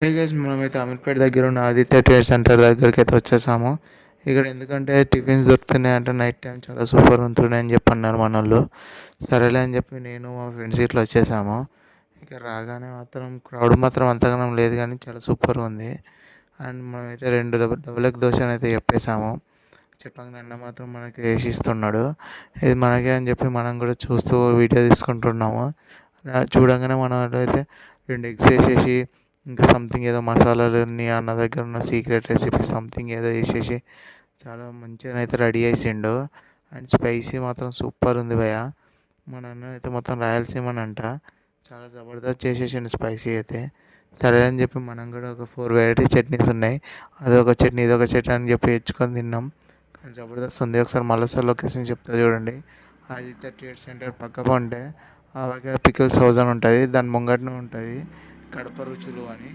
Hey guys మనమైతే అమీర్పేట దగ్గర ఉన్న ఆదిత్య ట్రేడ్ సెంటర్ దగ్గరికి అయితే వచ్చేసాము. ఇక్కడ ఎందుకంటే టిఫిన్స్ దొరుకుతున్నాయి అంటే నైట్ టైం చాలా సూపర్ ఉంటున్నాయి అని చెప్పి అన్నారు మన వాళ్ళు. సరేలే అని చెప్పి నేను మా ఫ్రెండ్స్ ఇట్లా వచ్చేసాము. ఇక రాగానే మాత్రం క్రౌడ్ మాత్రం అంతగానం లేదు కానీ చాలా సూపర్ ఉంది. అండ్ మనమైతే రెండు డబుల్ ఎగ్ దోశ అయితే చెప్పేసాము. చెప్పగానే అన్న మాత్రం మనకి వేసి ఇస్తున్నాడు. ఇది మనకే అని చెప్పి మనం కూడా చూస్తూ వీడియో తీసుకుంటున్నాము. చూడంగానే మనం అయితే రెండు ఎగ్స్ వేసేసి ఇంకా సంథింగ్ ఏదో మసాలాలన్నీ అన్న దగ్గర ఉన్న సీక్రెట్ రెసిపీ సంథింగ్ ఏదో వేసేసి చాలా మంచిగా అయితే రెడీ చేసిండు. అండ్ స్పైసీ మాత్రం సూపర్ ఉంది భయ్య. మన అన్న అయితే మొత్తం రాయలసీమని అంట చాలా జబర్దస్త్ చేసేసిండు స్పైసీ అయితే. సరే అని చెప్పి మనం కూడా ఒక 4 వెరైటీ చట్నీస్ ఉన్నాయి, అదొక చట్నీ ఇదొక చట్నీ అని చెప్పి తెచ్చుకొని తిన్నాం. కానీ జబర్దస్త్ ఉంది. ఒకసారి మళ్ళీ లొకేషన్ చెప్తా చూడండి. ఆదిత్య ట్రేడ్ సెంటర్ పక్క ఉంటే అలాగే పికిల్స్ హౌస్ అని ఉంటుంది, దాని ముంగటనే ఉంటుంది కడప రుచులు అని.